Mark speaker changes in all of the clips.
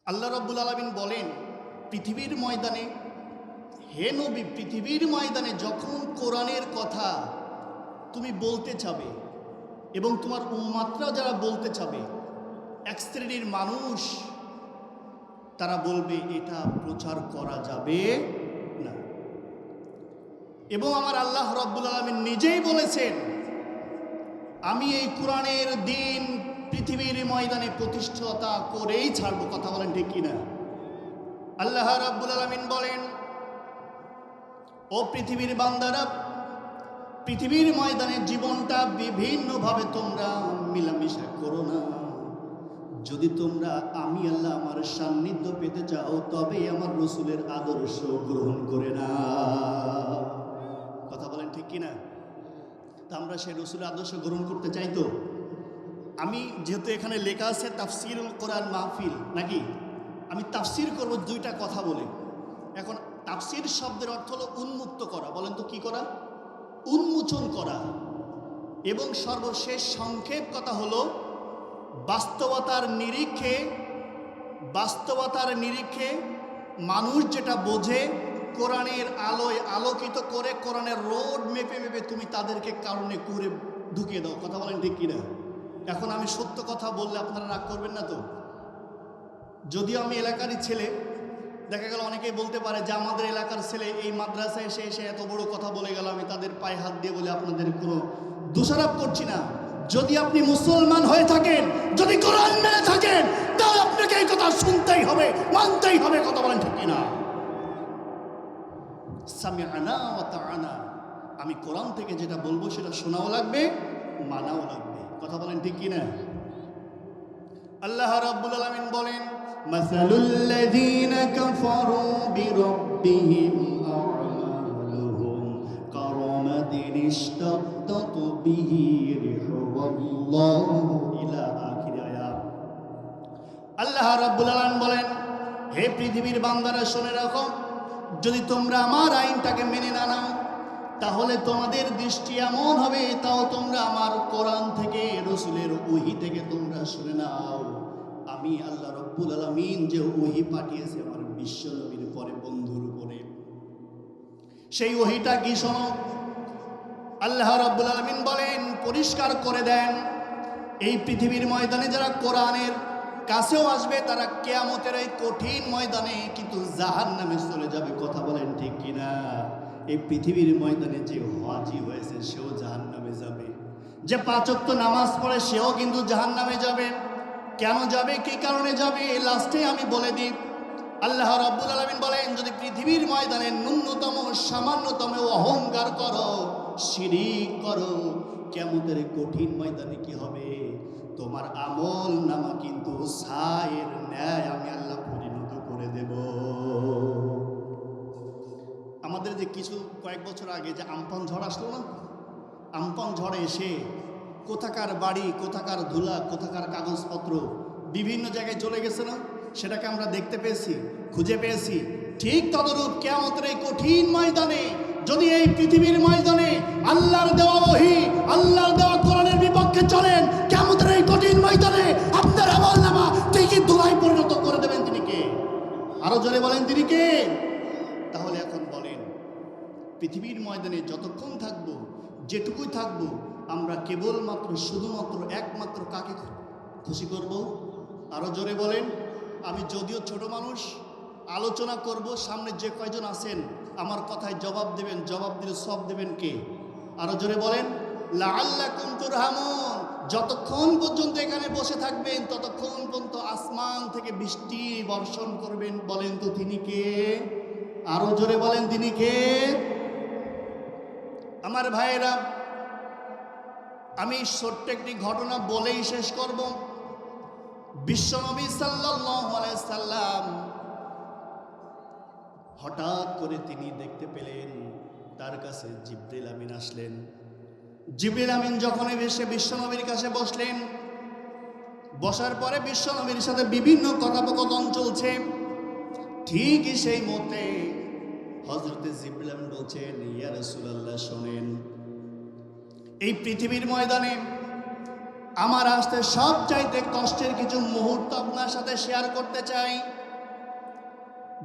Speaker 1: আল্লাহ রাব্বুল আলামিন বলেন পৃথিবীর ময়দানে, হে নবী, পৃথিবীর ময়দানে যখন কোরআনের কথা তুমি বলতে চাবে এবং তোমার উম্মাতরা যারা বলতে চাবে, এক শ্রেণীর মানুষ তারা বলবে এটা প্রচার করা যাবে না। এবং আমার আল্লাহ রাব্বুল আলামিন নিজেই বলেছেন, আমি এই কোরআনের দিন পৃথিবীর ময়দানে প্রতিষ্ঠাতা করেই ছাড়বো। কথা বলেন ঠিক কিনা? আল্লাহ রাব্বুল আলামিন বলেন, ও পৃথিবীর বান্দারা, পৃথিবীর ময়দানে জীবনটা বিভিন্নভাবে তোমরা মিলামিশা করো না। যদি তোমরা আমি আল্লাহ আমার সান্নিধ্য পেতে চাও, তবে আমার রসুলের আদর্শ গ্রহণ করে না। কথা বলেন ঠিক কিনা? তা আমরা সেই রসুলের আদর্শ গ্রহণ করতে চাই তো? আমি যেহেতু এখানে লেখা আছে তাফসিরুল কোরআন মাহফিল, নাকি আমি তাফসির করব দুইটা কথা বলে। এখন তাফসির শব্দের অর্থ হলো উন্মুক্ত করা। বলেন তো কি করা? উন্মোচন করা। এবং সর্বশেষ সংক্ষেপ কথা হলো বাস্তবতার নিরিখে মানুষ যেটা বোঝে, কোরআনের আলোয় আলোকিত করে কোরআনের রোড মেপে মেপে তুমি তাদেরকে কারণে করে ঢুকিয়ে দাও। কথা বলেন ঠিক কিনা? এখন আমি সত্য কথা বললে আপনারা রাগ করবেন না তো? যদিও আমি এলাকারই ছেলে, দেখা গেল অনেকেই বলতে পারে যে আমাদের এলাকার ছেলে এই মাদ্রাসায় এসে এত বড় কথা বলে গেল, আমি তাদের পায়ে হাত দিয়ে বলে আপনাদের কোনো দোষারোপ করছি না। যদি আপনি মুসলমান হয়ে থাকেন, যদি কোরআন মেনে থাকেন, তাহলে আপনাকে এই কথা শুনতেই হবে, মানতেই হবে। কথা বলেন ঠিক কিনা? সামিআনা ওয়া তাআনা, আমি কোরআন থেকে যেটা বলবো সেটা শোনাও লাগবে, মানাও লাগবে। কথা বলেন ঠিক কিনা? আল্লাহ রাব্বুল আলামিন বলেন, মাসালুল্লাযীনা কাফারু বিরাব্বিহিম আ'মালুহুম কারামাদিন ইশতাদ্দাত বিহি রিহুল্লাহু ইলা আখির আয়াত। আল্লাহ রাব্বুল আলামিন বলেন, হে পৃথিবীর বান্দারা শুনে রাখো, যদি তোমরা আমার আইনটাকে মেনে না নাও, তাহলে তোমাদের দৃষ্টি এমন হবে, তাও তোমরা আমার কোরআন থেকে, রসুলের ওহী থেকে তোমরা শুনে নাও, আমি আল্লাহ রাব্বুল আলামিন যে ওহী পাঠিয়েছে আমার বিশ্ব নবীর পরে বন্ধুর উপরে, সেই ওহীটা কি শোনো। আল্লাহ রাব্বুল আলামিন বলেন, পরিষ্কার করে দেন, এই পৃথিবীর ময়দানে যারা কোরআনের কাছেও আসবে, তারা কিয়ামতের এই কঠিন ময়দানে কিন্তু জাহান্নামে চলে যাবে। কথা বলেন ঠিক কিনা? এই পৃথিবীর ময়দানে যে হাজি হয়েছে সেও জাহান্নামে যাবে, যে 5 ওয়াক্ত নামাজ পড়ে সেও কিন্তু জাহান্নামে যাবে। কেন যাবে, কি কারণে যাবে, লাস্টে আমি বলে দিই। আল্লাহ রাব্বুল আলামিন বলেন, যদি পৃথিবীর ময়দানে ন্যূনতম সামান্যতম অহংকার করো, শিরিক করো, কিয়ামতের কঠিন ময়দানে কি হবে, তোমার আমল নামা কিন্তু ছায়ের ন্যায় আমি আল্লাহ পরিণত করে দেব। আমাদের যে কয়েক বছর আগে যে আমফান ঝড় আসলো না, আমফান ঝড়ে এসে কোথাকার বাড়ি, কোথাকার ধুলা, কোথাকার কাগজপত্র বিভিন্ন জায়গায় চলে গেছে না, সেটাকে আমরা দেখতে পেয়েছি, খুঁজে পেয়েছি। ঠিক তদরূপ কিয়ামতের এই কঠিন ময়দানে যদি এই পৃথিবীর ময়দানে আল্লাহর দেওয়া ওহী, আল্লাহর দেওয়া কোরআনের বিপক্ষে চলেন, কিয়ামতের এই কঠিন ময়দানে আপনার আমলনামা ঠিকই ধুলায় পরিণত করে দেবেন। তিনি কে? আরো জোরে বলেন, তিনি কে? তাহলে এখন বলেন, পৃথিবীর ময়দানে যতক্ষণ থাকবো, যেটুকুই থাকবো, আমরা কেবলমাত্র শুধুমাত্র একমাত্র কাকে খুশি করব? আরো জোরে বলেন। আমি যদিও ছোট মানুষ, আলোচনা করব, সামনে যে কয়জন আছেন আমার কথায় জবাব দেবেন, জবাব দিলে সব দেবেন কে? আরো জোরে বলেন, লাআল্লাকুম তুরহামুন। যতক্ষণ পর্যন্ত এখানে বসে থাকবেন ততক্ষণ পর্যন্ত আসমান থেকে বৃষ্টি বর্ষণ করবেন। বলেন তো তিনি কে? আরো জোরে বলেন, তিনি কে? আমার ভাইয়েরা, আমি ছোট্ট একটি ঘটনা বলেই শেষ করব। বিশ্বনবী সাল্লাল্লাহু আলাইহি সাল্লাম হঠাৎ করে তিনি দেখতে পেলেন তার কাছে জিবরিল আমিন আসলেন। জিবরিল আমিন যখন এসে বিশ্বনবীর কাছে বসলেন, বসার পরে বিশ্বনবীর সাথে বিভিন্ন কথোপকথন চলছে। ঠিকই সেই মুহূর্তে হযরতে জিবরিল আমিন বলছেন, ইয়া রাসূলুল্লাহ, শোনেন, এই পৃথিবীর ময়দানে আমার আসতে সবচাইতে কষ্টের কিছু মুহূর্ত আপনার সাথে শেয়ার করতে চাই।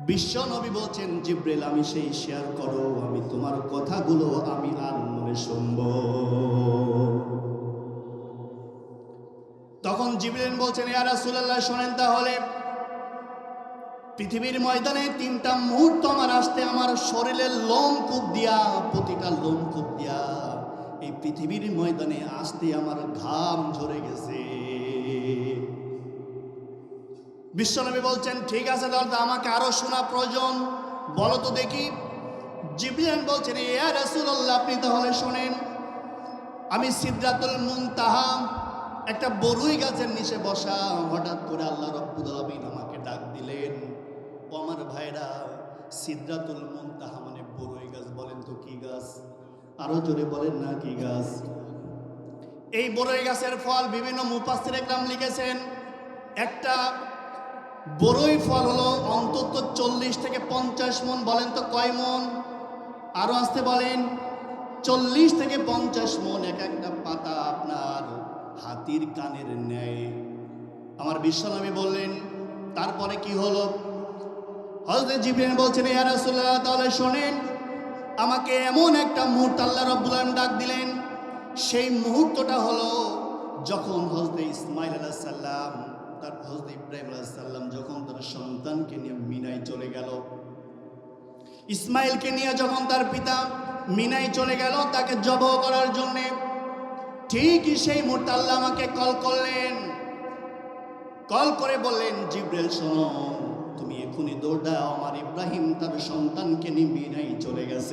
Speaker 1: বিশ্ব নবী বলছেন, জিব্রাইল আমি সেই শেয়ার করো, আমি তোমার কথাগুলো আমি আর মনে শুনব। তখন জিব্রাইল বলছেন, ইয়া রাসূলুল্লাহ শোনেন তাহলে। পৃথিবীর ময়দানে 3টা মুহূর্ত আমার আসতে আমার শরীরের লোমকূপ দিয়া, প্রতিটা লোমকূপ দিয়া এই পৃথিবীর ময়দানে আসতে আমার ঘাম ঝরে গেছে। বিশ্বনবী বলছেন, ঠিক আছে তাহলে আমাকে আরো শোনা প্রয়োজন, বলো তো দেখি। জিবরিল বলছেন, ইয়া রাসূলুল্লাহ আপনি তাহলে শোনেন। আমি সিদরাতুল মুনতাহা একটা বরুই গাছের নিচে বসা, হঠাৎ করে আল্লাহ রাব্বুল আলামিন আমাকে ডাক দিলেন। ও আমার ভাইরা, সিদরাতুল মুনতাহা মানে বরুই গাছ। বলেন তো কি গাছ? আরো জোরে বলেন না কি গাছ? এই বরুই গাছের ফল বিভিন্ন মুফাসসির একরাম লিখেছেন, একটা বরই ফল হলো অন্তত 40 থেকে 50 মণ। বলেন তো কয় মণ? আরো আসতে বলেন। 40 থেকে 50 মণ। এক একটা পাতা আপনার হাতির কানের ন্যায়। আমার বিশ্বনবী বললেন, তারপরে কি হলো? হযরত জিবরিল বলছেন, ইয়া রাসূলুল্লাহ তাহলে শোনেন, আমাকে এমন একটা মুহূর্ত আল্লাহ রাব্বুল আলামিন ডাক দিলেন। সেই মুহূর্তটা হলো যখন হযরত ইসমাঈল আলাইহিস সালাম, তার হযরত ইব্রাহিম আলাইহিস সালাম যখন তার সন্তানকে নিয়ে মিনায় চলে গেল। ইসমাঈলকে নিয়ে যখন তার পিতা মিনায় চলে গেল তাকে জবাহ করার জন্য, ঠিকই সেই মুহূর্তে আল্লাহ আমাকে কল করলেন। কল করে বললেন, জিবরিল শোনো, তুমি এখনই দৌড় দাও, আমার ইব্রাহিম তার সন্তানকে নিয়ে মিনায় চলে গেছে।